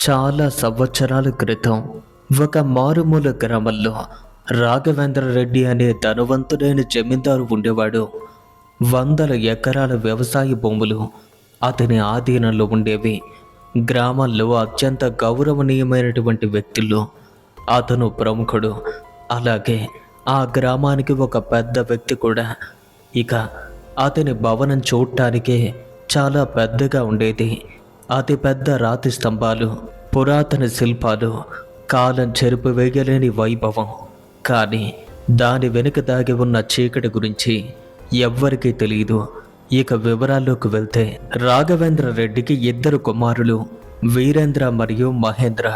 చాలా సంవత్సరాల క్రితం ఒక మారుమూల గ్రామంలో రాఘవేంద్ర రెడ్డి అనే ధనవంతుడైన జమీందారు ఉండేవాడు. వందల ఎకరాల వ్యవసాయ భూములు అతని ఆధీనంలో ఉండేవి. గ్రామాల్లో అత్యంత గౌరవనీయమైనటువంటి వ్యక్తుల్లో అతను ప్రముఖుడు. అలాగే ఆ గ్రామానికి ఒక పెద్ద వ్యక్తి కూడా. ఇక అతని భవనం చూడటానికే చాలా పెద్దగా ఉండేది. అతి పెద్ద రాతి స్తంభాలు, పురాతన శిల్పాలు, కాలం చెరుపు వేయలేని వైభవం. కానీ దాని వెనుక దాగి ఉన్న చీకటి గురించి ఎవ్వరికీ తెలియదు. ఇక వివరాల్లోకి వెళ్తే, రాఘవేంద్ర రెడ్డికి ఇద్దరు కుమారులు, వీరేంద్ర మరియు మహేంద్ర.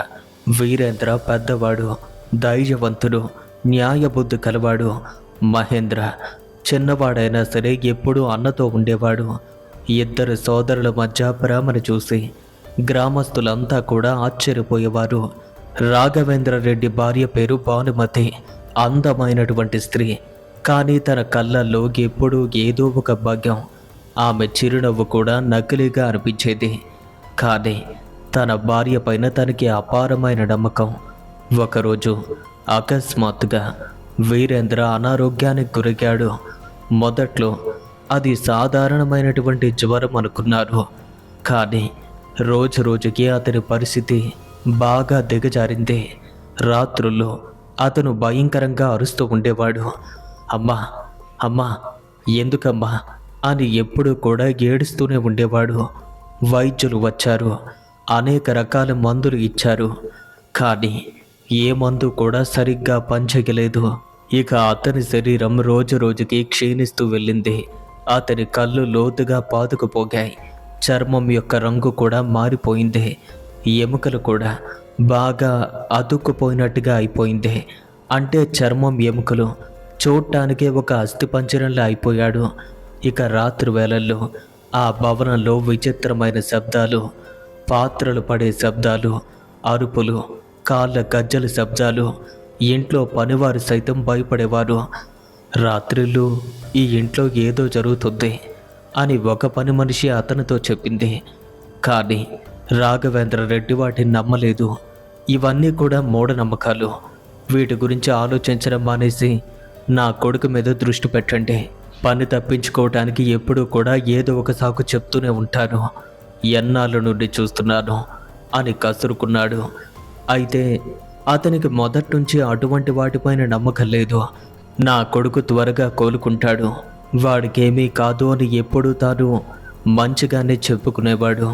వీరేంద్ర పెద్దవాడు, ధైర్యవంతుడు, న్యాయబుద్ధి కలవాడు. మహేంద్ర చిన్నవాడైనా సరే ఎప్పుడూ అన్నతో ఉండేవాడు. ఇద్దరు సోదరుల మధ్య ప్రేమను చూసి గ్రామస్తులంతా కూడా ఆశ్చర్యపోయేవారు. రాఘవేంద్ర రెడ్డి భార్య పేరు భానుమతి. అందమైనటువంటి స్త్రీ. కానీ తన కళ్ళల్లో ఎప్పుడూ ఏదో ఒక భాగ్యం. ఆమె చిరునవ్వు కూడా నకిలీగా అనిపించేది. కానీ తన భార్య పైన తనకి అపారమైన నమ్మకం. ఒకరోజు అకస్మాత్తుగా వీరేంద్ర అనారోగ్యానికి గురయ్యాడు. మొదట్లో అది సాధారణమైనటువంటి జ్వరం అనుకున్నారు. కానీ రోజు రోజుకి అతని పరిస్థితి బాగా దిగజారింది. రాత్రుల్లో అతను భయంకరంగా అరుస్తూ ఉండేవాడు. అమ్మా అమ్మా ఎందుకమ్మా అని ఎప్పుడూ కూడా ఏడుస్తూనే ఉండేవాడు. వైద్యులు వచ్చారు, అనేక రకాల మందులు ఇచ్చారు. కానీ ఏ మందు కూడా సరిగ్గా పనిచేయలేదు. ఇక అతని శరీరం రోజు రోజుకి క్షీణిస్తూ వెళ్ళింది. అతని కళ్ళు లోతుగా పాతుకుపోగాయి. చర్మం యొక్క రంగు కూడా మారిపోయింది. ఎముకలు కూడా బాగా అతుక్కుపోయినట్టుగా అయిపోయింది. అంటే చర్మం, ఎముకలు చూడటానికే ఒక అస్థిపంజరంలా అయిపోయాడు. ఇక రాత్రి వేళల్లో ఆ భవనంలో విచిత్రమైన శబ్దాలు, పాత్రలు పడే శబ్దాలు, అరుపులు, కాళ్ళ గజ్జల శబ్దాలు. ఇంట్లో పనివారు సైతం భయపడేవారు. రాత్రిళ్ళు ఈ ఇంట్లో ఏదో జరుగుతుంది అని ఒక పని మనిషి అతనితో చెప్పింది. కానీ రాఘవేంద్ర రెడ్డి వాటిని నమ్మలేదు. ఇవన్నీ కూడా మూఢనమ్మకాలు. వీటి గురించి ఆలోచించడం మానేసి నా కొడుకు మీద దృష్టి పెట్టండి. పని తప్పించుకోవటానికి ఎప్పుడూ కూడా ఏదో ఒక సాకు చెప్తూనే ఉంటాను. ఎన్నాళ్ళ నుండి చూస్తున్నాను అని కసురుకున్నాడు. అయితే అతనికి మొదటి నుంచి అటువంటి వాటిపైన నమ్మకం లేదు. నా కొడుకు త్వరగా కోలుకుంటాడు, వాడికేమీ కాదు అని ఎప్పుడూ తాను మంచిగానే చెప్పుకునేవాడు.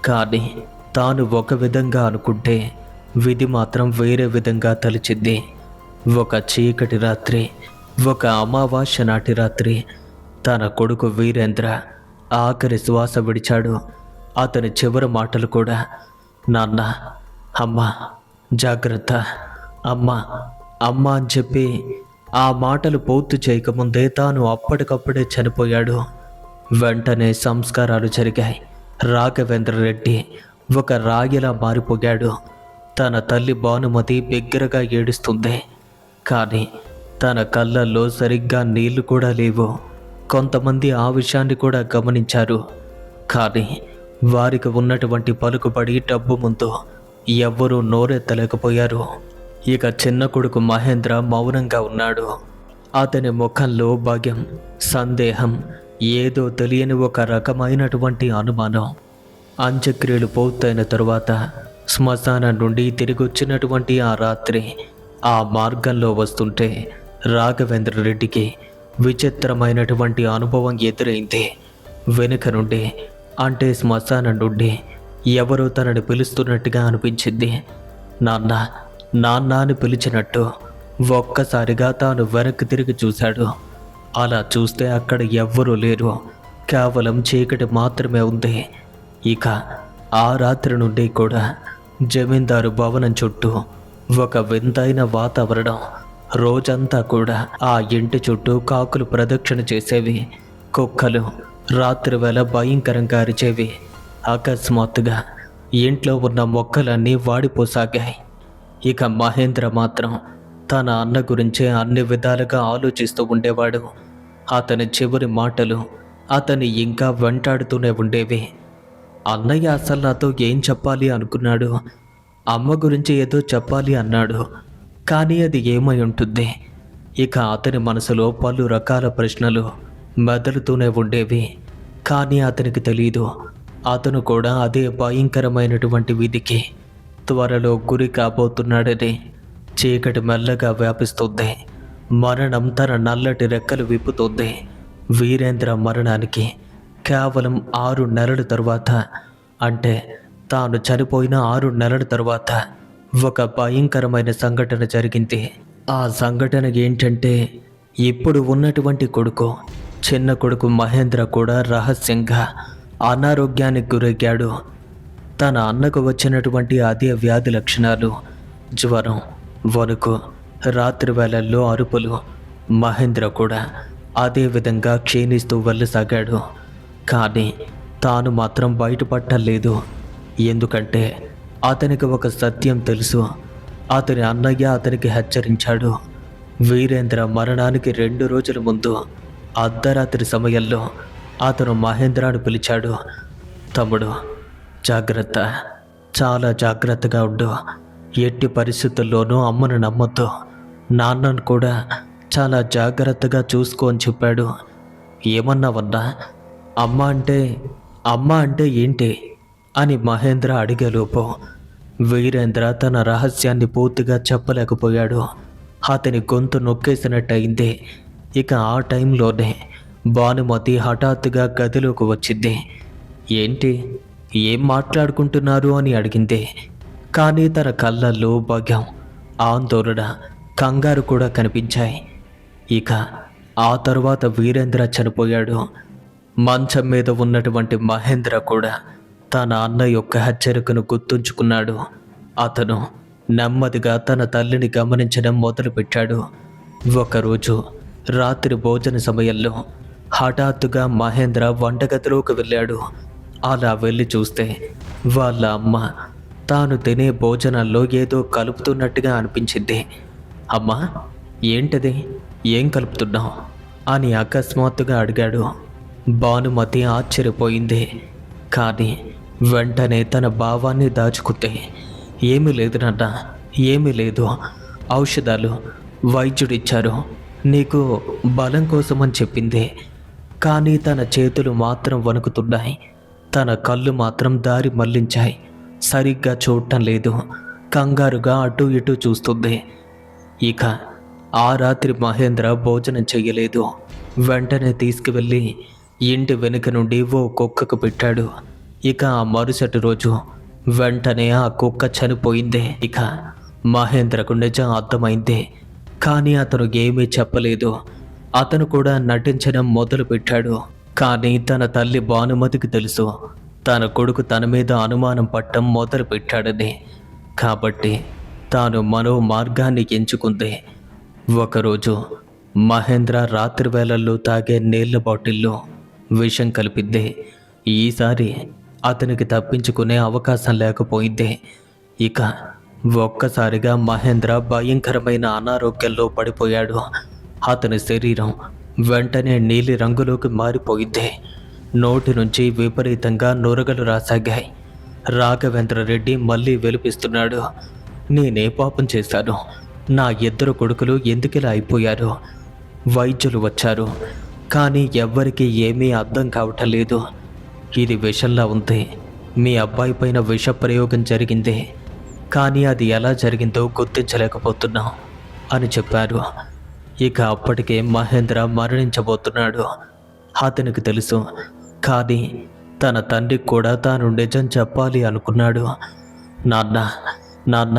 కానీ తాను ఒక విధంగా అనుకుంటే విధి మాత్రం వేరే విధంగా తలిచింది. ఒక చీకటి రాత్రి, ఒక అమావాస్య నాటి రాత్రి తన కొడుకు వీరేంద్ర ఆఖరి శ్వాస విడిచాడు. అతని చివరి మాటలు కూడా, నాన్న, అమ్మా, జాగ్రత్త, అమ్మా, అమ్మ అని చెప్పి ఆ మాటలు పూర్తి చేయకముందే తాను అప్పటికప్పుడే చనిపోయాడు. వెంటనే సంస్కారాలు జరిగాయి. రాఘవేంద్ర రెడ్డి ఒక రాయిలా మారిపోయాడు. తన తల్లి భానుమతి బిగ్గరగా ఏడుస్తుంది. కానీ తన కళ్ళల్లో సరిగ్గా నీళ్లు కూడా లేవు. కొంతమంది ఆ విషయాన్ని కూడా గమనించారు. కానీ వారికి ఉన్నటువంటి పలుకుబడి, డబ్బు ముందు ఎవ్వరూ నోరెత్తలేకపోయారు. ఇక చిన్న కొడుకు మహేంద్ర మౌనంగా ఉన్నాడు. అతని ముఖంలో భయం, సందేహం, ఏదో తెలియని ఒక రకమైనటువంటి అనుమానం. అంత్యక్రియలు పూర్తయిన తరువాత శ్మశానం నుండి తిరిగి వచ్చినటువంటి ఆ రాత్రి ఆ మార్గంలో వస్తుంటే రాఘవేంద్ర రెడ్డికి విచిత్రమైనటువంటి అనుభవం ఎదురైంది. వెనుక నుండి, అంటే శ్మశానం నుండి ఎవరో తనని పిలుస్తున్నట్టుగా అనిపించింది. నాన్న, నాన్న అని పిలిచినట్టు. ఒక్కసారిగా తాను వెనక్కి తిరిగి చూశాడు. అలా చూస్తే అక్కడ ఎవ్వరూ లేరు. కేవలం చీకటి మాత్రమే ఉంది. ఇక ఆ రాత్రి నుండి కూడా జమీందారు భవనం చుట్టూ ఒక వింతైన వాతావరణం. రోజంతా కూడా ఆ ఇంటి చుట్టూ కాకులు ప్రదక్షిణ చేసేవి. కుక్కలు రాత్రి వేళ భయంకరంగా అరిచేవి. అకస్మాత్తుగా ఇంట్లో ఉన్న మొక్కలన్నీ వాడిపోసాగాయి. ఇక మహేంద్ర మాత్రం తన అన్న గురించే అన్ని విధాలుగా ఆలోచిస్తూ ఉండేవాడు. అతని చివరి మాటలు అతన్ని ఇంకా వెంటాడుతూనే ఉండేవి. అన్నయ్య అసలు నాతో ఏం చెప్పాలి అనుకున్నాడు, అమ్మ గురించి ఏదో చెప్పాలి అన్నాడు. కానీ అది ఏమై ఉంటుంది? ఇక అతని మనసులో పలు రకాల ప్రశ్నలు మెదలుతూనే ఉండేవి. కానీ అతనికి తెలీదు, అతను కూడా అదే భయంకరమైనటువంటి విధికి త్వరలో గురి కాబోతున్నాడని. చీకటి మెల్లగా వ్యాపిస్తుంది. మరణం తన నల్లటి రెక్కలు విప్పుతుంది. వీరేంద్ర మరణానికి కేవలం 6 నెలల తరువాత, అంటే తాను చనిపోయిన 6 నెలల తరువాత ఒక భయంకరమైన సంఘటన జరిగింది. ఆ సంఘటన ఏంటంటే, ఇప్పుడు ఉన్నటువంటి కొడుకు, చిన్న కొడుకు మహేంద్ర కూడా రహస్యంగా అనారోగ్యానికి గురయ్యాడు. తన అన్నకు వచ్చినటువంటి అదే వ్యాధి లక్షణాలు, జ్వరం, వణుకు, రాత్రి వేళల్లో అరుపులు. మహేంద్ర కూడా అదే విధంగా క్షీణిస్తూ వెళ్ళసాగాడు. కానీ తాను మాత్రం బయటపడలేదు. ఎందుకంటే అతనికి ఒక సత్యం తెలుసు. అతని అన్నయ్య అతనికి హెచ్చరించాడు. వీరేంద్ర మరణానికి 2 రోజుల ముందు అర్ధరాత్రి సమయంలో అతను మహేంద్రను పిలిచాడు. తమ్ముడు, జాగ్రత్త, చాలా జాగ్రత్తగా ఉండు. ఎట్టి పరిస్థితుల్లోనూ అమ్మను నమ్మొద్దు. నాన్నను కూడా చాలా జాగ్రత్తగా చూసుకో అని చెప్పాడు. ఏమన్నావన్నా? అమ్మ అంటే ఏంటి అని మహేంద్ర అడిగేలోపు వీరేంద్ర తన రహస్యాన్ని పూర్తిగా చెప్పలేకపోయాడు. అతని గొంతు నొక్కేసినట్టయింది. ఇక ఆ టైంలోనే భానుమతి హఠాత్తుగా గదిలోకి వచ్చింది. ఏంటి, ఏం మాట్లాడుకుంటున్నారు అని అడిగింది. కానీ తన కళ్ళల్లో భయం, ఆందోళన, కంగారు కూడా కనిపించాయి. ఇక ఆ తరువాత వీరేంద్ర చనిపోయాడు. మంచం మీద ఉన్నటువంటి మహేంద్ర కూడా తన అన్న యొక్క హెచ్చరికను గుర్తుంచుకున్నాడు. అతను నెమ్మదిగా తన తల్లిని గమనించడం మొదలుపెట్టాడు. ఒకరోజు రాత్రి భోజన సమయంలో హఠాత్తుగా మహేంద్ర వంటగదిలోకి వెళ్ళాడు. అలా వెళ్ళి చూస్తే వాళ్ళ అమ్మ తాను తినే భోజనాల్లో ఏదో కలుపుతున్నట్టుగా అనిపించింది. అమ్మా, ఏంటది, ఏం కలుపుతున్నావు అని అకస్మాత్తుగా అడిగాడు. భానుమతి ఆశ్చర్యపోయింది. కానీ వెంటనే తన భావాన్ని దాచుకుంటే, ఏమీ లేదు నాన్న, ఏమీ లేదు, ఔషధాలు వైద్యుడిచ్చారు, నీకు బలం కోసమని చెప్పింది. కానీ తన చేతులు మాత్రం వణుకుతున్నాయి. తన కళ్ళు మాత్రం దారి మళ్లించాయి. సరిగ్గా చూడటం లేదు. కంగారుగా అటు ఇటు చూస్తుంది. ఇక ఆ రాత్రి మహేంద్ర భోజనం చెయ్యలేదు. వెంటనే తీసుకువెళ్ళి ఇంటి వెనుక నుండి ఓ కుక్కకు పెట్టాడు. ఇక ఆ మరుసటి రోజు వెంటనే ఆ కుక్క చనిపోయింది. ఇక మహేంద్రకు నిజం అర్థమైంది. కానీ అతను ఏమీ చెప్పలేదు. అతను కూడా నటించడం మొదలుపెట్టాడు. కానీ తన తల్లి భానుమతికి తెలుసు, తన కొడుకు తన మీద అనుమానం పట్టడం మొదలుపెట్టాడని. కాబట్టి తాను మరో మార్గాన్ని ఎంచుకుంది. ఒకరోజు మహేంద్ర రాత్రి వేళల్లో తాగే నీళ్ల బాటిల్లో విషం కలిపింది. ఈసారి అతనికి తప్పించుకునే అవకాశం లేకపోయింది. ఇక ఒక్కసారిగా మహేంద్ర భయంకరమైన అనారోగ్యంలో పడిపోయాడు. అతని శరీరం వెంటనే నీలి రంగులోకి మారిపోయింది. నోటి నుంచి విపరీతంగా నురగలు రాసాగాయి. రాఘవేంద్ర రెడ్డి మళ్ళీ వెలిపిస్తున్నాడు. నేనే పాపం చేశాను? నా 2 కొడుకులు ఎందుకిలా అయిపోయారు? వైద్యులు వచ్చారు, కానీ ఎవ్వరికీ ఏమీ అర్థం కావటం లేదు. ఇది విషంలా ఉంది. మీ అబ్బాయి పైన విష ప్రయోగం జరిగింది, కానీ అది ఎలా జరిగిందో గుర్తించలేకపోతున్నాం అని చెప్పారు. ఇక అప్పటికే మహేంద్ర మరణించబోతున్నాడు. అతనికి తెలుసు, కానీ తన తండ్రికి కూడా తాను నిజం చెప్పాలి అనుకున్నాడు. నాన్న,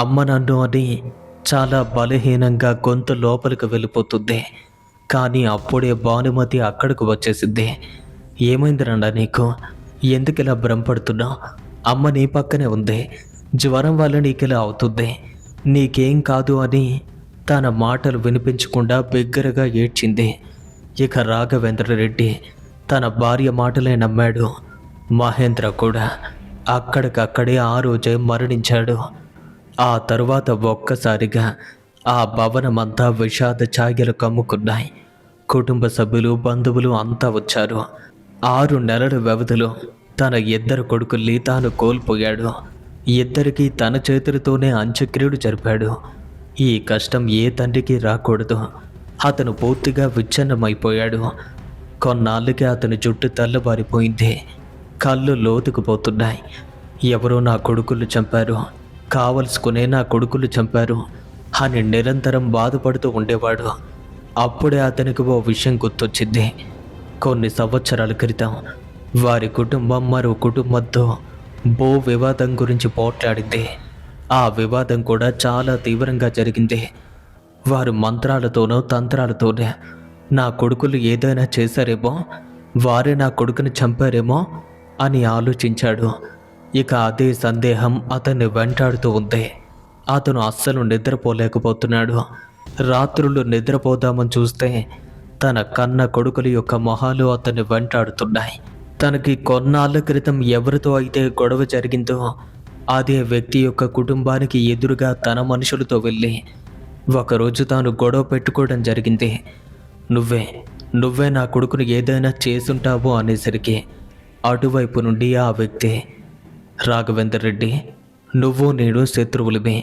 అమ్మ నన్ను అని చాలా బలహీనంగా గొంతు లోపలికి వెళ్ళిపోతుంది. కానీ అప్పుడే భానుమతి అక్కడికి వచ్చేసింది. ఏమైందిరండా నీకు? ఎందుకు ఇలా భ్రమపడుతున్నావు? అమ్మ నీ పక్కనే ఉంది. జ్వరం వల్ల నీకిలా అవుతుంది, నీకేం కాదు అని తన మాటలు వినిపించకుండా బిగ్గరగా ఏడ్చింది. ఇక రాఘవేంద్ర రెడ్డి తన భార్య మాటలే నమ్మాడు. మహేంద్ర కూడా అక్కడికక్కడే ఆ రోజే మరణించాడు. ఆ తరువాత ఒక్కసారిగా ఆ భవనమంతా విషాద ఛాయలు కమ్ముకున్నాయి. కుటుంబ సభ్యులు, బంధువులు అంతా వచ్చారు. 6 నెలల వ్యవధిలో తన 2 కొడుకుల్ని తాను కోల్పోయాడు. ఇద్దరికీ తన చేతులతోనే అంత్యక్రియలు జరిపాడు. ఈ కష్టం ఏ తండ్రికి రాకూడదు. అతను పూర్తిగా విచ్ఛిన్నమైపోయాడు. కొన్నాళ్ళకి అతని జుట్టు తెల్లబారిపోయింది. కళ్ళు లోతుకుపోతున్నాయి. ఎవరో నా కొడుకులు చంపారు, కావలసుకునే నా కొడుకులు చంపారు అని నిరంతరం బాధపడుతూ ఉండేవాడు. అప్పుడే అతనికి ఓ విషయం గుర్తొచ్చింది. కొన్ని సంవత్సరాల క్రితం వారి కుటుంబం మరో కుటుంబంతో భూ వివాదం గురించి పోట్లాడింది. ఆ వివాదం కూడా చాలా తీవ్రంగా జరిగింది. వారు మంత్రాలతోనో తంత్రాలతోనే నా కొడుకులు ఏదైనా చేశారేమో, వారే నా కొడుకుని చంపారేమో అని ఆలోచించాడు. ఇక అదే సందేహం అతన్ని వెంటాడుతూ ఉంది. అతను అస్సలు నిద్రపోలేకపోతున్నాడు. రాత్రులు నిద్రపోదామని చూస్తే తన కన్న కొడుకుల యొక్క మొహాలు అతన్ని వెంటాడుతున్నాయి. తనకి కొన్నాళ్ళ క్రితం ఎవరితో అయితే గొడవ జరిగిందో అదే వ్యక్తి యొక్క కుటుంబానికి ఎదురుగా తన మనుషులతో వెళ్ళి ఒకరోజు తాను గొడవ పెట్టుకోవడం జరిగింది. నువ్వే నా కొడుకును ఏదైనా చేసుంటావు అనేసరికి అటువైపు నుండి ఆ వ్యక్తి, రాఘవేందర్ రెడ్డి, నువ్వు నేను శత్రువులమే,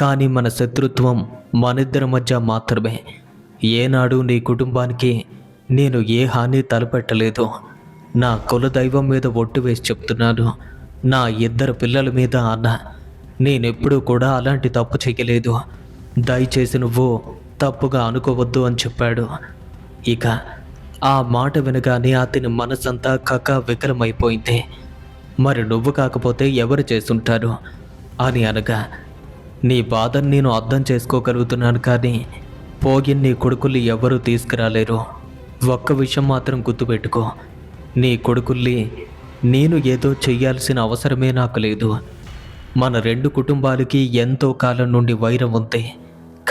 కానీ మన శత్రుత్వం మనిద్దరి మధ్య మాత్రమే. ఏనాడు నీ కుటుంబానికి నేను ఏ హాని తలపెట్టలేదు. నా కులదైవం మీద ఒట్టు వేసి చెప్తున్నాను, నా ఇద్దరు పిల్లల మీద అన్న, నేనెప్పుడూ కూడా అలాంటి తప్పు చేయలేదు. దయచేసి నువ్వు తప్పుగా అనుకోవద్దు అని చెప్పాడు. ఇక ఆ మాట వినగానే అతని మనసంతా వికలమైపోయింది. మరి నువ్వు కాకపోతే ఎవరు చేసుంటారు అని అనగా, నీ బాధను నేను అర్థం చేసుకోగలుగుతున్నాను, కానీ పోగిన నీ కొడుకుల్ని ఎవరూ తీసుకురాలేరు. ఒక్క విషయం మాత్రం గుర్తుపెట్టుకో, నీ కొడుకుల్ని నేను ఏదో చెయ్యాల్సిన అవసరమే నాకు లేదు. మన రెండు కుటుంబాలకి ఎంతో కాలం నుండి వైరం ఉంది,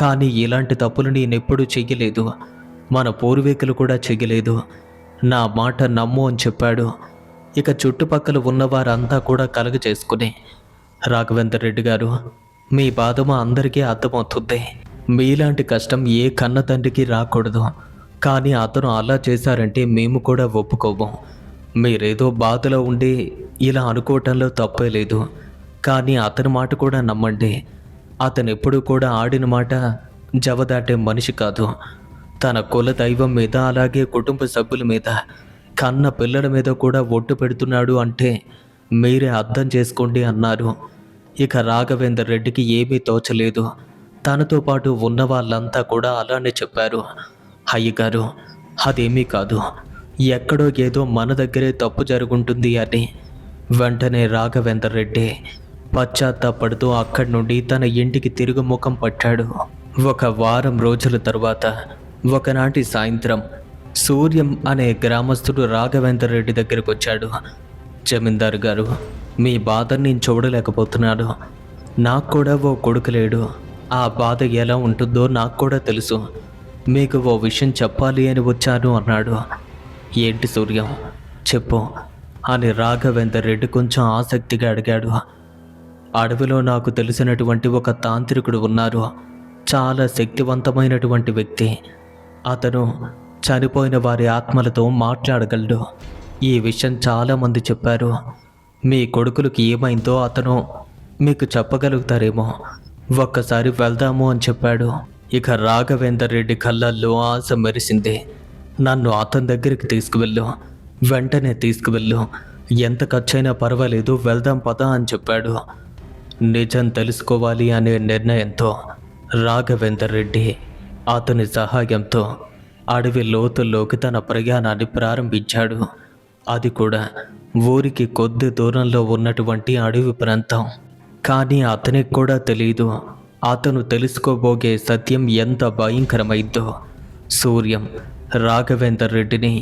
కానీ ఇలాంటి తప్పులు నేనెప్పుడూ చెయ్యలేదు. మన పూర్వీకులు కూడా చెయ్యలేదు. నా మాట నమ్ము అని చెప్పాడు. ఇక చుట్టుపక్కల ఉన్నవారంతా కూడా కలగ చేసుకుని, రాఘవేందర్ రెడ్డి గారు, మీ బాధ మా అందరికీ అర్థమవుతుంది. మీలాంటి కష్టం ఏ కన్న తండ్రికి రాకూడదు, కానీ అతను అలా చేశారంటే మేము కూడా ఒప్పుకోము. మీరేదో బాధలో ఉండి ఇలా అనుకోవటంలో తప్పే లేదు, కానీ అతని మాట కూడా నమ్మండి. అతను ఎప్పుడూ కూడా ఆడిన మాట జవదాటే మనిషి కాదు. తన కుల దైవం మీద, అలాగే కుటుంబ సభ్యుల మీద, కన్న పిల్లల మీద కూడా ఒట్టు పెడుతున్నాడు అంటే మీరే అర్థం చేసుకోండి అన్నారు. ఇక రాఘవేందర్ రెడ్డికి ఏమీ తోచలేదు. తనతో పాటు ఉన్న వాళ్ళంతా కూడా అలానే చెప్పారు. అయ్యగారు, అదేమీ కాదు, ఎక్కడో ఏదో మన దగ్గరే తప్పు జరుగుంటుంది అని. వెంటనే రాఘవేందర్ రెడ్డి పశ్చాత్తాపడుతూ అక్కడి నుండి తన ఇంటికి తిరుగు ముఖం పట్టాడు. ఒక వారం రోజుల తరువాత ఒకనాటి సాయంత్రం సూర్యం అనే గ్రామస్తుడు రాఘవేందర్ రెడ్డి దగ్గరకు వచ్చాడు. జమీందారు గారు, మీ బాధను నేను చూడలేకపోతున్నాను. నాకు కూడా ఓ కొడుకు లేడు. ఆ బాధ ఎలా ఉంటుందో నాకు కూడా తెలుసు. మీకు ఓ విషయం చెప్పాలి అని వచ్చాను అన్నాడు. ఏంటి సూర్యం, చెప్పు అని రాఘవేందర్ రెడ్డి కొంచెం ఆసక్తిగా అడిగాడు. అడవిలో నాకు తెలిసినటువంటి ఒక తాంత్రికుడు ఉన్నారు. చాలా శక్తివంతమైనటువంటి వ్యక్తి. అతను చనిపోయిన వారి ఆత్మలతో మాట్లాడగలడు. ఈ విషయం చాలామంది చెప్పారు. మీ కొడుకులకి ఏమైందో అతను మీకు చెప్పగలుగుతారేమో. ఒక్కసారి వెళ్దాము అని చెప్పాడు. ఇక రాఘవేందర్ రెడ్డి కళ్ళల్లో ఆశ మెరిసింది. నన్ను అతని దగ్గరికి తీసుకువెళ్ళు, వెంటనే తీసుకువెళ్ళు, ఎంత ఖర్చైనా పర్వాలేదు, వెళ్దాం పదా అని చెప్పాడు. నిజం తెలుసుకోవాలి అనే నిర్ణయంతో రాఘవేందర్ రెడ్డి అతని సహాయంతో అడవి లోతుల్లోకి తన ప్రయాణాన్ని ప్రారంభించాడు. అది కూడా ఊరికి కొద్ది దూరంలో ఉన్నటువంటి అడవి ప్రాంతం. కానీ అతనికి కూడా తెలియదు అతను తెలుసుకోబోగే సత్యం ఎంత భయంకరమైందో. సూర్యం రాఘవేందర్ రెడ్డిని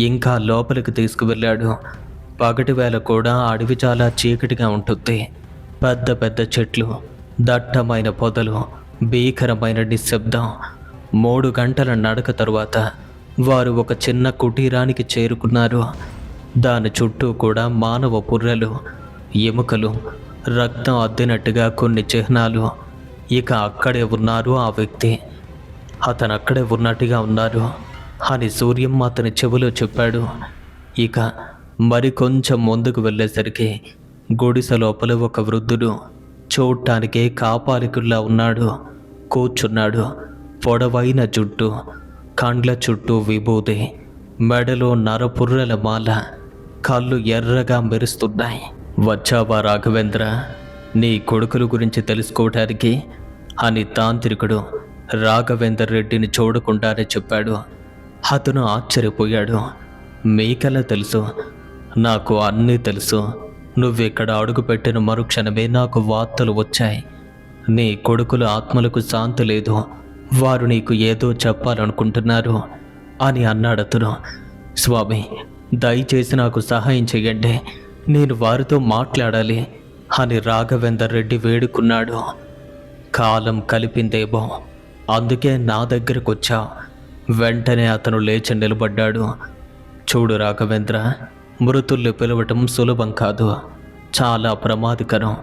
ఇంకా లోపలికి తీసుకువెళ్ళాడు. పగటి వేళ కూడా అడవి చాలా చీకటిగా ఉంటుంది. పెద్ద పెద్ద చెట్లు, దట్టమైన పొదలు, భీకరమైన నిశ్శబ్దం. 3 గంటల నడక తరువాత వారు ఒక చిన్న కుటీరానికి చేరుకున్నారు. దాని చుట్టూ కూడా మానవ పుర్రెలు, ఎముకలు, రక్తం అద్దినట్టుగా కొన్ని చిహ్నాలు. ఇక అక్కడే ఉన్నారు ఆ వ్యక్తి. అతను అక్కడే ఉన్నట్టుగా ఉన్నారు అని సూర్యం అతని చెవిలో చెప్పాడు. ఇక మరి కొంచెం ముందుకు వెళ్ళేసరికి గుడిసె లోపల ఒక వృద్ధుడు చూడటానికి కాపాలికుల్లా ఉన్నాడు. కూర్చున్నాడు. పొడవైన జుట్టు, కండ్ల చుట్టూ విభూది, మెడలో నరపుర్రెల మాల, కళ్ళు ఎర్రగా మెరుస్తున్నాయి. వచ్చావా రాఘవేంద్ర, నీ కొడుకుల గురించి తెలుసుకోవటానికి అని తాంత్రికుడు రాఘవేంద్ర రెడ్డిని చూడకుండానే చెప్పాడు. అతను ఆశ్చర్యపోయాడు. మీకెలా తెలుసు? నాకు అన్నీ తెలుసు. నువ్విక్కడ అడుగుపెట్టిన మరుక్షణమే నాకు వార్తలు వచ్చాయి. నీ కొడుకుల ఆత్మలకు శాంతి లేదు, వారు నీకు ఏదో చెప్పాలనుకుంటున్నారు అని అన్నాడతను. స్వామి, దయచేసి నాకు సహాయం చేయండి, నేను వారితో మాట్లాడాలి అని రాఘవేందర్ రెడ్డి వేడుకున్నాడు. కాలం కలిపిందేమో, అందుకే నా దగ్గరకు వచ్చా. వెంటనే అతను లేచి నిలబడ్డాడు. చూడు రాఘవేంద్ర, మృతుల్ని పిలవటం సులభం కాదు, చాలా ప్రమాదకరం.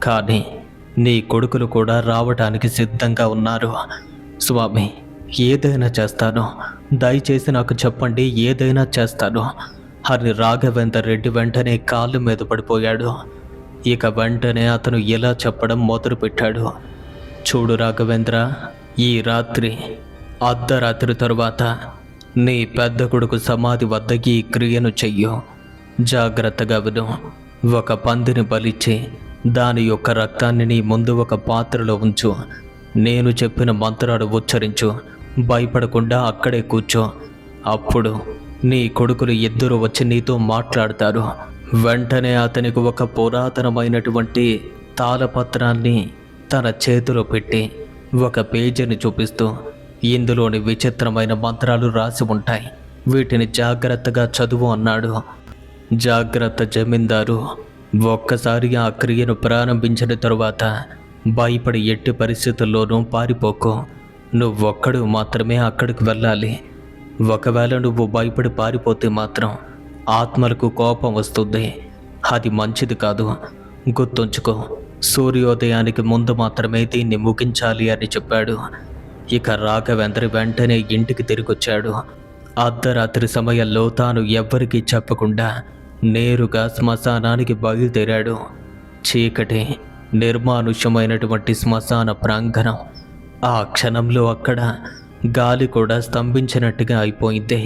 కానీ నీ కొడుకులు కూడా రావటానికి సిద్ధంగా ఉన్నారు. స్వామి, ఏదైనా చేస్తాను, దయచేసి నాకు చెప్పండి, ఏదైనా చేస్తాను అని రాఘవేందర్ రెడ్డి వెంటనే కాళ్ళ మీద పడిపోయాడు. ఇక వెంటనే అతను ఇలా చెప్పడం మొదలుపెట్టాడు. చూడు రాఘవేంద్ర, ఈ రాత్రి అర్ధరాత్రి తరువాత నీ పెద్ద కొడుకు సమాధి వద్ద ఈ క్రియను చెయ్యు. జాగ్రత్తగా విను. ఒక పందిని బలిచ్చి దాని యొక్క రక్తాన్ని నీ ముందు ఒక పాత్రలో ఉంచు. నేను చెప్పిన మంత్రాలు ఉచ్చరించు. భయపడకుండా అక్కడే కూర్చో. అప్పుడు నీ కొడుకులు ఇద్దరు వచ్చి నీతో మాట్లాడతారు. వెంటనే అతనికి ఒక పురాతనమైనటువంటి తాళపత్రాన్ని తన చేతిలో పెట్టి ఒక పేజీని చూపిస్తూ, ఇందులోని విచిత్రమైన మంత్రాలు రాసి ఉంటాయి, వీటిని జాగ్రత్తగా చదువు అన్నాడు. జాగ్రత్త జమీందారు. ఒక్కసారి ఆ క్రియను ప్రారంభించిన తరువాత భయపడి ఎట్టి పరిస్థితుల్లోనూ పారిపోకు. నువ్వొక్కడు మాత్రమే అక్కడికి వెళ్ళాలి. ఒకవేళ నువ్వు భయపడి పారిపోతే మాత్రం ఆత్మలకు కోపం వస్తుంది. అది మంచిది కాదు. గుర్తుంచుకో, సూర్యోదయానికి ముందు మాత్రమే దీన్ని ముగించాలి అని చెప్పాడు. ఇక రాఘవేంద్ర వెంటనే ఇంటికి తిరిగొచ్చాడు. అర్ధరాత్రి సమయంలో తాను ఎవ్వరికీ చెప్పకుండా నేరుగా శ్మశానానికి బయలుదేరాడు. చీకటి, నిర్మానుష్యమైనటువంటి శ్మశాన ప్రాంగణం. ఆ క్షణంలో అక్కడ గాలి కూడా స్తంభించినట్టుగా అయిపోయింది.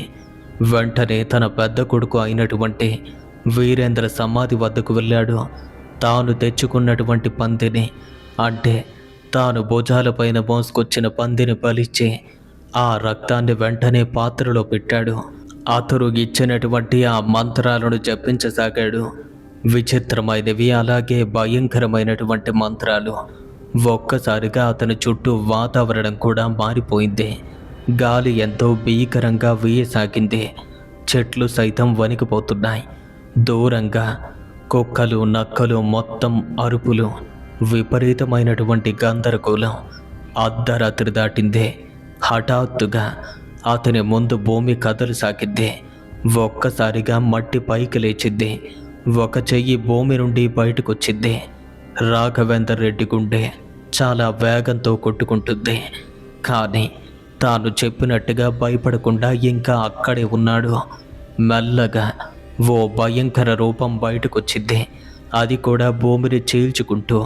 వెంటనే తన పెద్ద కొడుకు అయినటువంటి వీరేంద్ర సమాధి వద్దకు వెళ్ళాడు. తాను తెచ్చుకున్నటువంటి పందిని, అంటే తాను భుజాలపైన మోసుకొచ్చిన పందిని బలిచ్చి ఆ రక్తాన్ని వెంటనే పాత్రలో పెట్టాడు. అతను ఇచ్చినటువంటి ఆ మంత్రాలను జపించసాగాడు. విచిత్రమైనవి, అలాగే భయంకరమైనటువంటి మంత్రాలు. ఒక్కసారిగా అతని చుట్టూ వాతావరణం కూడా మారిపోయింది. గాలి ఎంతో భీకరంగా వీయసాగింది. చెట్లు సైతం వణికిపోతున్నాయి. దూరంగా కుక్కలు, నక్కలు, మొత్తం అరుపులు, విపరీతమైనటువంటి గందరగోళం. అర్ధరాత్రి దాటింది. హఠాత్తుగా అతని ముందు భూమి కదలసాగింది. ఒక్కసారిగా మట్టి పైకి లేచింది. ఒక చెయ్యి భూమి నుండి బయటకొచ్చింది. రాఘవేందర్ రెడ్డి గుండె చాలా వేగంతో కొట్టుకుంటుంది. కానీ తాను చెప్పినట్టుగా భయపడకుండా ఇంకా అక్కడే ఉన్నాడు. మెల్లగా ఓ భయంకర రూపం బయటకొచ్చింది. అది కూడా భూమిని చీల్చుకుంటూ.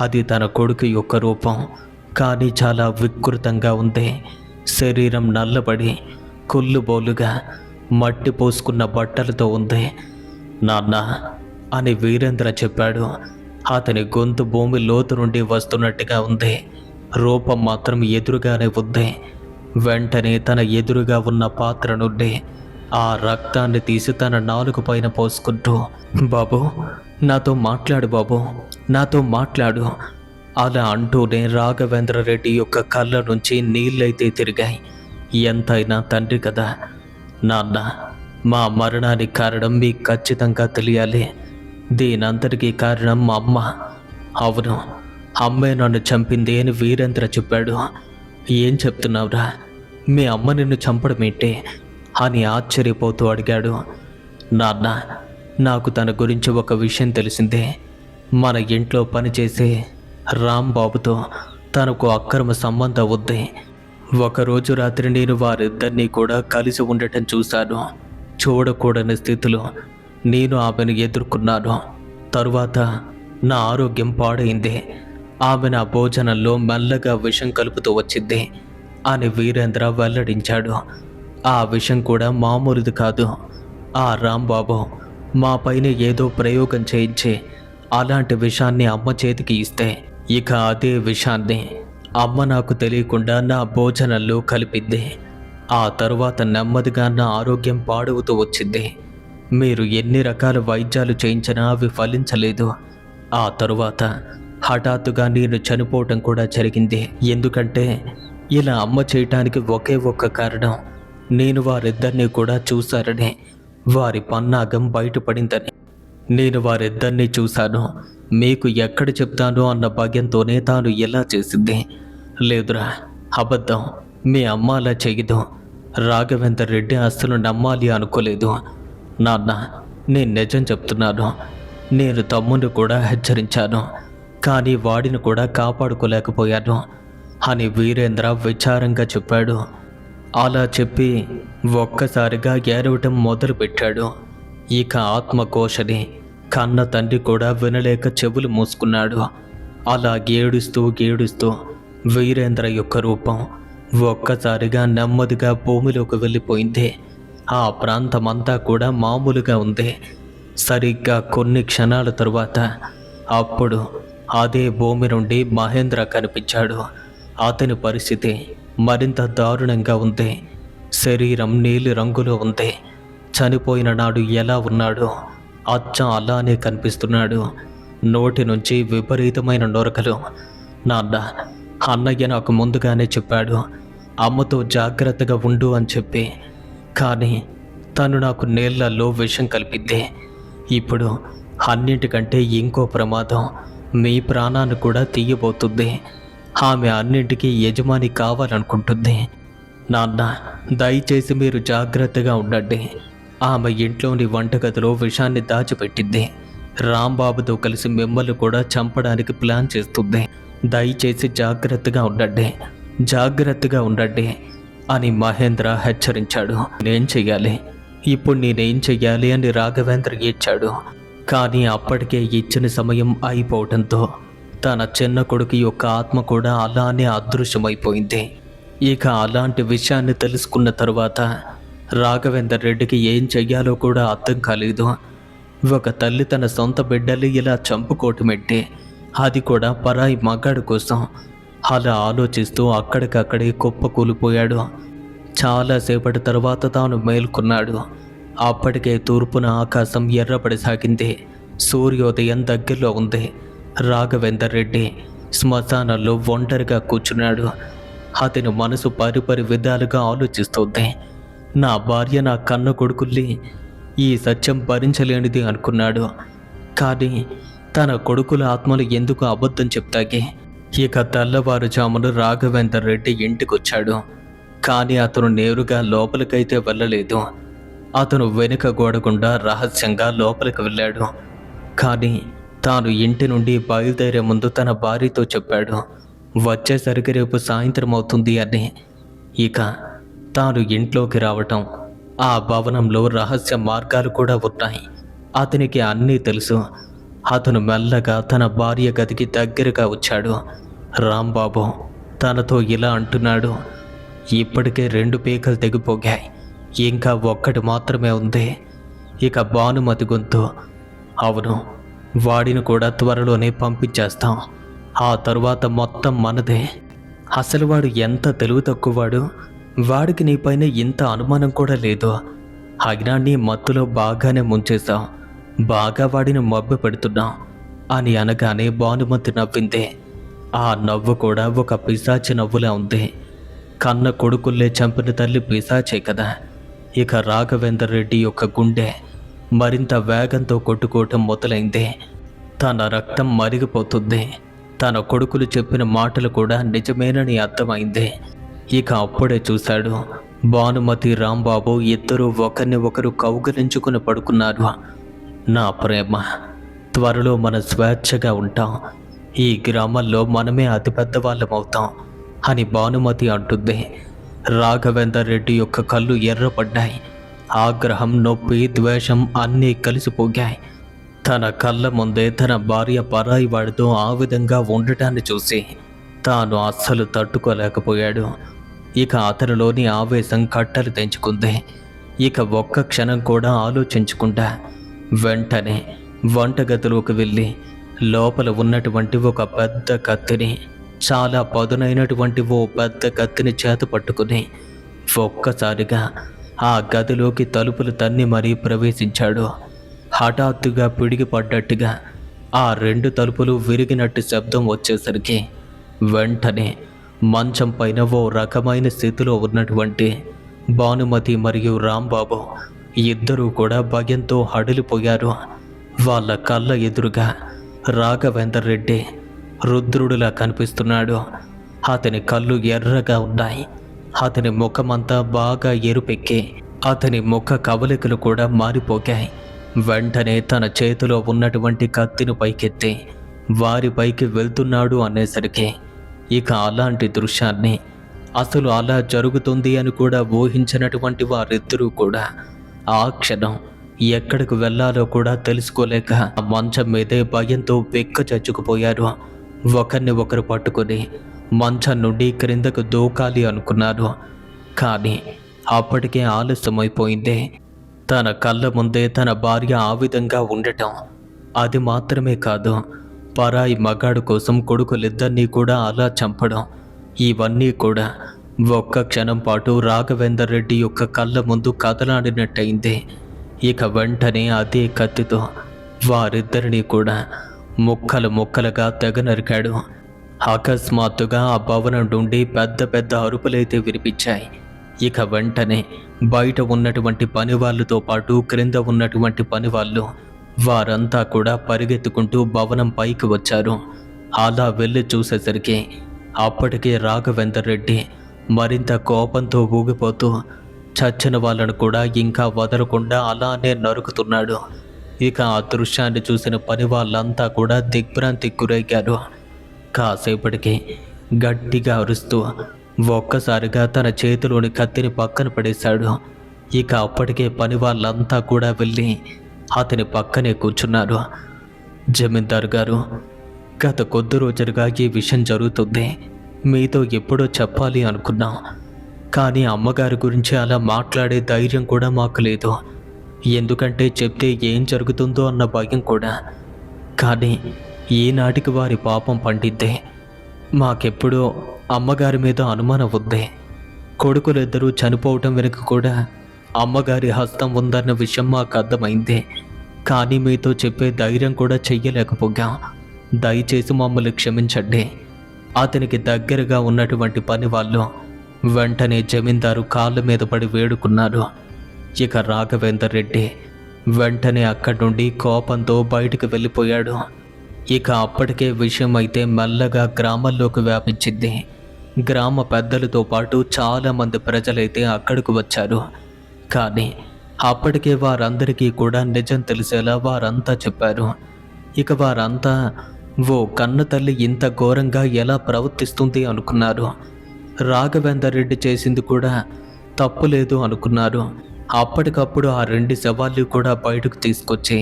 అది తన కొడుకు యొక్క రూపం, కానీ చాలా వికృతంగా ఉంది. శరీరం నల్లబడి కుళ్ళుబోలుగా మట్టి పోసుకున్న బట్టలతో ఉంది. నాన్న అని వీరేంద్ర చెప్పాడు. అతని గొంతు భూమి లోతు నుండి వస్తున్నట్టుగా ఉంది. రూపం మాత్రం ఎదురుగానే ఉంది. వెంటనే తన ఎదురుగా ఉన్న పాత్ర నుండి ఆ రక్తాన్ని తీసి తన నాలుక పైన పోసుకుంటూ, బాబు నాతో మాట్లాడు, బాబు నాతో మాట్లాడు అలా అంటూనే రాఘవేంద్ర రెడ్డి యొక్క కళ్ళ నుంచి నీళ్ళైతే తిరిగాయి. ఎంతైనా తండ్రి కదా. నాన్న, మా మరణానికి కారణం మీకు ఖచ్చితంగా తెలియాలి. దీనంతటికీ కారణం మా అమ్మ. అవును, అమ్మే నన్ను చంపింది అని వీరేంద్ర చెప్పాడు. ఏం చెప్తున్నావురా? మీ అమ్మ నిన్ను చంపడమేంటి అని ఆశ్చర్యపోతూ అడిగాడు. నాన్న, నాకు తన గురించి ఒక విషయం తెలిసిందే. మన ఇంట్లో పనిచేసే రాంబాబుతో తనకు అక్రమ సంబంధం ఉంది. ఒకరోజు రాత్రి నేను వారిద్దరినీ కూడా కలిసి ఉండటం చూశాను. చూడకూడని స్థితిలో నేను ఆమెను ఎదుర్కొన్నాను. తరువాత నా ఆరోగ్యం పాడైంది. ఆమె నా భోజనంలో మెల్లగా విషం కలుపుతూ వచ్చింది అని వీరేంద్ర వెల్లడించాడు. ఆ విషం కూడా మామూలుది కాదు. ఆ రాంబాబు మా పైన ఏదో ప్రయోగం చేయించి అలాంటి విషాన్ని అమ్మ చేతికి ఇస్తే ఇక అదే విషాన్ని అమ్మ నాకు తెలియకుండా నా భోజనంలో కలిపింది. ఆ తరువాత నెమ్మదిగా నా ఆరోగ్యం పాడవుతూ వచ్చింది. మీరు ఎన్ని రకాల వైద్యాలు చేయించినా అవి ఫలించలేదు. ఆ తరువాత హఠాత్తుగా నేను చనిపోవటం కూడా జరిగింది. ఎందుకంటే ఇలా అమ్మ చేయటానికి ఒకే ఒక్క కారణం, నేను వారిద్దరినీ కూడా చూశారని, వారి పన్నాగం బయటపడిందని. నేను వారిద్దరినీ చూశాను, మీకు ఎక్కడ చెప్తాను అన్న భయంతోనే తాను ఎలా చేసింది. లేదురా, అబద్ధం, మీ అమ్మ అలా చేయదు. రాఘవేందర్ రెడ్డి అస్సలు నమ్మాలి అనుకోలేదు. నాన్న, నేను నిజం చెప్తున్నాను. నేను తమ్ముని కూడా హెచ్చరించాను, కానీ వాడిని కూడా కాపాడుకోలేకపోయాను అని వీరేంద్ర విచారంగా చెప్పాడు. అలా చెప్పి ఒక్కసారిగా ఏడవటం మొదలుపెట్టాడు. ఇక ఆత్మఘోషని కన్న తండ్రి కూడా వినలేక చెవులు మూసుకున్నాడు. అలా ఏడుస్తూ ఏడుస్తూ వీరేంద్ర యొక్క రూపం ఒక్కసారిగా నెమ్మదిగా భూమిలోకి వెళ్ళిపోయింది. ఆ ప్రాంతమంతా కూడా మామూలుగా ఉంది. సరిగ్గా కొన్ని క్షణాల తరువాత అప్పుడు అదే భూమి నుండి మహేంద్ర కనిపించాడు. అతని పరిస్థితి మరింత దారుణంగా ఉంది. శరీరం నీలి రంగులో ఉంది. చనిపోయిన నాడు ఎలా ఉన్నాడో అచ్చం అలానే కనిపిస్తున్నాడు. నోటి నుంచి విపరీతమైన నొరకలు. నాన్న, అన్నయ్య నాకు ముందుగానే చెప్పాడు అమ్మతో జాగ్రత్తగా ఉండు అని చెప్పి. కానీ తను నాకు నీళ్లలో విషం కలిపింది. ఇప్పుడు అన్నింటికంటే ఇంకో ప్రమాదం, మీ ప్రాణాన్ని కూడా తీయబోతుంది. ఆమె అన్నింటికీ యజమాని కావాలనుకుంటుంది. నాన్న, దయచేసి మీరు జాగ్రత్తగా ఉండండి. ఆమె ఇంట్లోని వంటగదిలో విషాన్ని దాచిపెట్టింది. రాంబాబుతో కలిసి మిమ్మల్ని కూడా చంపడానికి ప్లాన్ చేస్తుంది. దయచేసి జాగ్రత్తగా ఉండండి, జాగ్రత్తగా ఉండండి అని మహేంద్ర హెచ్చరించాడు. నేనేం చెయ్యాలి, ఇప్పుడు నేనేం చెయ్యాలి అని రాఘవేంద్ర ఏడ్చాడు. కానీ అప్పటికే ఇచ్చిన సమయం అయిపోవడంతో తన చిన్న కొడుకు యొక్క ఆత్మ కూడా అలానే అదృశ్యమైపోయింది. ఇక అలాంటి విషయాన్ని తెలుసుకున్న తరువాత రాఘవేందర్ రెడ్డికి ఏం చెయ్యాలో కూడా అర్థం కాలేదు. ఒక తల్లి తన సొంత బిడ్డలు ఇలా చంపుకోవటమేంటి, అది కూడా పరాయి మగాడు కోసం. అలా ఆలోచిస్తూ అక్కడికక్కడే కుప్పకూలిపోయాడు. చాలాసేపటి తర్వాత తాను మేల్కొన్నాడు. అప్పటికే తూర్పున ఆకాశం ఎర్రపడి సాగింది. సూర్యోదయం దగ్గరలో ఉంది. రాఘవేందర్ రెడ్డి శ్మశానంలో ఒంటరిగా కూర్చున్నాడు. అతని మనసు పరిపరి విధాలుగా ఆలోచిస్తోంది. నా భార్య నా కన్న కొడుకుల్ని ఈ సత్యం భరించలేనిది అనుకున్నాడు. కానీ తన కొడుకుల ఆత్మలు ఎందుకు అబద్ధం చెప్తాగే. ఇక తెల్లవారుజామున రాఘవేందర్ రెడ్డి ఇంటికొచ్చాడు. కానీ అతను నేరుగా లోపలికైతే వెళ్ళలేదు. అతను వెనుక గోడ గుండా రహస్యంగా లోపలికి వెళ్ళాడు. కానీ తాను ఇంటి నుండి బయలుదేరే ముందు తన భార్యతో చెప్పాడు, వచ్చేసరికి రేపు సాయంత్రం అవుతుంది అని. ఇక తాను ఇంట్లోకి రావటం, ఆ భవనంలో రహస్య మార్గాలు కూడా ఉన్నాయి. అతనికి అన్నీ తెలుసు. అతను మెల్లగా తన భార్య గదికి దగ్గరగా వచ్చాడు. రాంబాబు తనతో ఇలా అంటున్నాడు, ఇప్పటికే 2 పీకలు తెగిపోగాయి, ఇంకా ఒక్కటి మాత్రమే ఉంది. ఇక భానుమతి గొంతు, అవును, వాడిని కూడా త్వరలోనే పంపించేస్తాం. ఆ తరువాత మొత్తం మనదే. అసలు వాడు ఎంత తెలివి తక్కువవాడు, వాడికి నీపైన ఇంత అనుమానం కూడా లేదు. అయినా నీ మత్తులో బాగానే ముంచేశాం, బాగా వాడిని మబ్బు పెడుతున్నాం అని అనగానే భానుమతి నవ్వింది. ఆ నవ్వు కూడా ఒక పిశాచి నవ్వులా ఉంది. కన్న కొడుకుల్లే చంపిన తల్లి పిశాచే కదా. ఇక రాఘవేందర్ రెడ్డి యొక్క గుండె మరింత వేగంతో కొట్టుకోవటం మొదలైంది. తన రక్తం మరిగిపోతుంది. తన కొడుకులు చెప్పిన మాటలు కూడా నిజమేనని అర్థమైంది. ఇక అప్పుడే చూశాడు, భానుమతి రాంబాబు ఇద్దరూ ఒకరిని ఒకరు కౌగిలించుకుని పడుకున్నారు. నా ప్రేమ, త్వరలో మనం స్వేచ్ఛగా ఉంటాం. ఈ గ్రామంలో మనమే అతిపెద్ద వాళ్ళం అవుతాం అని భానుమతి అంటుంది. రాఘవేందర్ రెడ్డి యొక్క కళ్ళు ఎర్రపడ్డాయి. ఆగ్రహం, నొప్పి, ద్వేషం అన్నీ కలిసిపోగాయి. తన కళ్ళ ముందే తన భార్య పరాయి వాడితో ఆ విధంగా ఉండటాన్ని చూసి తాను అస్సలు తట్టుకోలేకపోయాడు. ఇక అతనిలోని ఆవేశం కట్టలు తెంచుకుంది. ఇక ఒక్క క్షణం కూడా ఆలోచించకుండా వెంటనే వంటగదిలోకి వెళ్ళి లోపల ఉన్నటువంటి ఒక పెద్ద కత్తిని, చాలా పదునైనటువంటి ఓ పెద్ద కత్తిని చేత పట్టుకుని ఒక్కసారిగా ఆ గదిలోకి తలుపులు తన్ని మరీ ప్రవేశించాడు. హఠాత్తుగా పిడిగిపడ్డట్టుగా ఆ 2 తలుపులు విరిగినట్టు శబ్దం వచ్చేసరికి వెంటనే మంచం పైన ఓ రకమైన స్థితిలో ఉన్నటువంటి భానుమతి మరియు రాంబాబు ఇద్దరూ కూడా భయంతో హడలిపోయారు. వాళ్ళ కళ్ళ ఎదురుగా రాఘవేందర్ రెడ్డి రుద్రుడిలా కనిపిస్తున్నాడు. అతని కళ్ళు ఎర్రగా ఉన్నాయి. అతని ముఖమంతా బాగా ఎరుపెక్కి అతని ముఖ కవలికలు కూడా మారిపోయాయి. వెంటనే తన చేతిలో ఉన్నటువంటి కత్తిని పైకెత్తి వారిపైకి వెళ్తున్నాడు అనేసరికి ఇక అలాంటి దృశ్యాన్ని, అసలు అలా జరుగుతుంది అని కూడా ఊహించినటువంటి వారిద్దరూ కూడా ఆ క్షణం ఎక్కడికి వెళ్ళాలో కూడా తెలుసుకోలేక మంచం మీదే భయంతో వెక్క చచ్చుకుపోయారు. ఒకరిని ఒకరు పట్టుకొని మంచం నుండి క్రిందకు దూకాలి అనుకున్నారు. కానీ అప్పటికే ఆలస్యమైపోయింది. తన కళ్ళ ముందే తన భార్య ఆ విధంగా ఉండటం, అది మాత్రమే కాదు, పరాయి మగాడు కోసం కొడుకులిద్దరినీ కూడా అలా చంపడం, ఇవన్నీ కూడా ఒక్క క్షణం పాటు రాఘవేందర్ రెడ్డి యొక్క కళ్ళ ముందు కదలాడినట్టయింది. ఇక వెంటనే అదే కత్తితో వారిద్దరినీ కూడా ముక్కలు ముక్కలుగా తెగ నరికాడు. అకస్మాత్తుగా ఆ భవనం నుండి పెద్ద పెద్ద అరుపులైతే వినిపించాయి. ఇక వెంటనే బయట ఉన్నటువంటి పనివాళ్ళతో పాటు క్రింద ఉన్నటువంటి పనివాళ్ళు వారంతా కూడా పరిగెత్తుకుంటూ భవనం పైకి వచ్చారు. అలా వెళ్ళి చూసేసరికి అప్పటికే రాఘవేందర్ రెడ్డి మరింత కోపంతో ఊగిపోతూ చచ్చిన వాళ్ళను కూడా ఇంకా వదలకుండా అలానే నరుకుతున్నాడు. ఇక ఆ దృశ్యాన్ని చూసిన పని వాళ్ళంతా కూడా దిగ్భ్రాంతికి గురయ్యారు. కాసేపటికి గట్టిగా అరుస్తూ ఒక్కసారిగా తన చేతిలోని కత్తిని పక్కన పడేశాడు. ఇక అప్పటికే పని వాళ్ళంతా కూడా వెళ్ళి అతని పక్కనే కూర్చున్నారు. జమీందారు గారు, గత కొద్ది రోజులుగా ఈ విషయం జరుగుతుంది. మీతో ఎప్పుడో చెప్పాలి అనుకున్నాం. కానీ అమ్మగారి గురించి అలా మాట్లాడే ధైర్యం కూడా మాకు లేదు. ఎందుకంటే చెప్తే ఏం జరుగుతుందో అన్న భయం కూడా. కానీ ఈనాటికి వారి పాపం పండిద్దే. మాకెప్పుడో అమ్మగారి మీద అనుమానం ఉంది. కొడుకులిద్దరూ చనిపోవటం వెనుక కూడా అమ్మగారి హస్తం ఉందన్న విషయం మాకు అర్థమైంది. కానీ మీతో చెప్పే ధైర్యం కూడా చెయ్యలేకపోయాం. దయచేసి మమ్మల్ని క్షమించండి. అతనికి దగ్గరగా ఉన్నటువంటి పని వాళ్ళు వెంటనే జమీందారు కాళ్ళ మీద పడి వేడుకున్నారు. ఇక రాఘవేందర్ రెడ్డి వెంటనే అక్కడి నుండి కోపంతో బయటకు వెళ్ళిపోయాడు. ఇక అప్పటికే విషయం అయితే మెల్లగా గ్రామాల్లోకి వ్యాపించింది. గ్రామ పెద్దలతో పాటు చాలామంది ప్రజలైతే అక్కడికి వచ్చారు. కానీ అప్పటికే వారందరికీ కూడా నిజం తెలిసేలా వారంతా చెప్పారు. ఇక వారంతా ఓ కన్న తల్లి ఇంత ఘోరంగా ఎలా ప్రవర్తిస్తుంది అనుకున్నారు. రాఘవేందర్ రెడ్డి చేసింది కూడా తప్పులేదు అనుకున్నారు. అప్పటికప్పుడు ఆ 2 శవాలు కూడా బయటకు తీసుకొచ్చి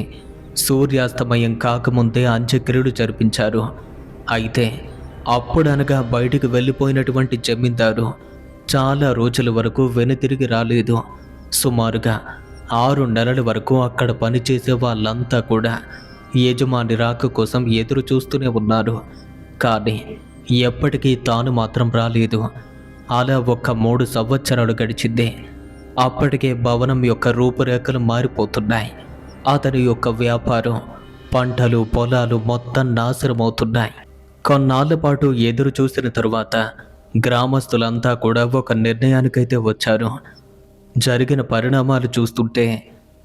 సూర్యాస్తమయం కాకముందే అంత్యక్రియలు జరిపించారు. అయితే అప్పుడనగా బయటికి వెళ్ళిపోయినటువంటి జమీందారు చాలా రోజుల వరకు వెనుతిరిగి రాలేదు. సుమారుగా 6 నెలల వరకు అక్కడ పనిచేసే వాళ్ళంతా కూడా యజమాని రాక కోసం ఎదురు చూస్తూనే ఉన్నారు. కానీ ఎప్పటికీ తాను మాత్రం రాలేదు. అలా ఒక 3 సంవత్సరాలు గడిచింది. అప్పటికే భవనం యొక్క రూపురేఖలు మారిపోతున్నాయి. అతని యొక్క వ్యాపారం, పంటలు, పొలాలు మొత్తం నాశనమవుతున్నాయి. కొన్నాళ్ల పాటు ఎదురు చూసిన తరువాత గ్రామస్తులంతా కూడా ఒక నిర్ణయానికైతే వచ్చారు. జరిగిన పరిణామాలు చూస్తుంటే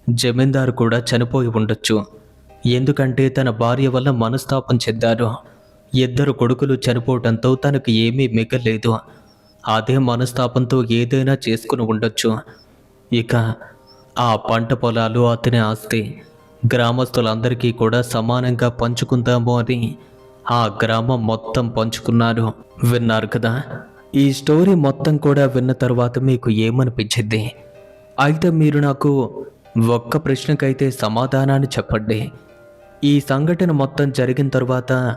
జమీందారు కూడా చనిపోయి ఉండొచ్చు. ఎందుకంటే తన భార్య వల్ల మనస్తాపం చెందారు. 2 కొడుకులు చనిపోవడంతో తనకు ఏమీ మిగలేదు. అదే మనస్తాపంతో ఏదైనా చేసుకుని ఉండొచ్చు. ఇక ఆ పంట పొలాలు, అతని ఆస్తి గ్రామస్తులందరికీ కూడా సమానంగా పంచుకుందాము అని ఆ గ్రామం మొత్తం పంచుకున్నారు. విన్నారు కదా. ఈ స్టోరీ మొత్తం కూడా విన్న తర్వాత మీకు ఏమనిపించింది? అయితే మీరు నాకు ఒక్క ప్రశ్నకైతే సమాధానాన్ని చెప్పండి. ఈ సంఘటన మొత్తం జరిగిన తర్వాత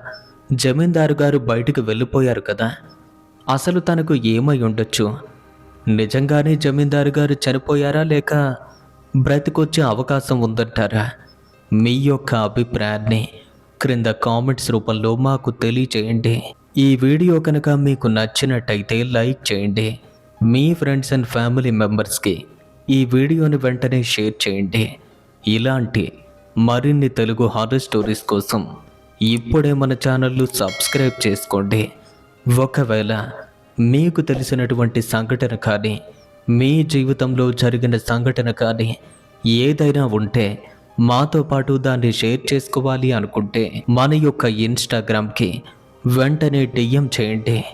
జమీందారు గారు బయటకు వెళ్ళిపోయారు కదా. అసలు తనకు ఏమై ఉండొచ్చు? నిజంగానే జమీందారు గారు చనిపోయారా, లేక బ్రతికొచ్చే అవకాశం ఉందంటారా? మీ యొక్క అభిప్రాయాన్ని క్రింద కామెంట్స్ రూపంలో మాకు తెలియచేయండి. ఈ వీడియో కనుక మీకు నచ్చినట్టయితే లైక్ చేయండి. మీ ఫ్రెండ్స్ అండ్ ఫ్యామిలీ మెంబర్స్కి ఈ వీడియోని వెంటనే షేర్ చేయండి. ఇలాంటి మరిన్ని తెలుగు హారర్ స్టోరీస్ కోసం ఇప్పుడే మన ఛానల్ను సబ్స్క్రైబ్ చేసుకోండి. ఒకవేళ మీకు తెలిసినటువంటి సంఘటన కానీ, మీ జీవితంలో జరిగిన సంఘటన కానీ ఏదైనా ఉంటే మాతో పాటు దాన్ని షేర్ చేసుకోవాలి అనుకుంటే మన యొక్క ఇన్స్టాగ్రామ్కి వెంటనే డిఎం చేయండి.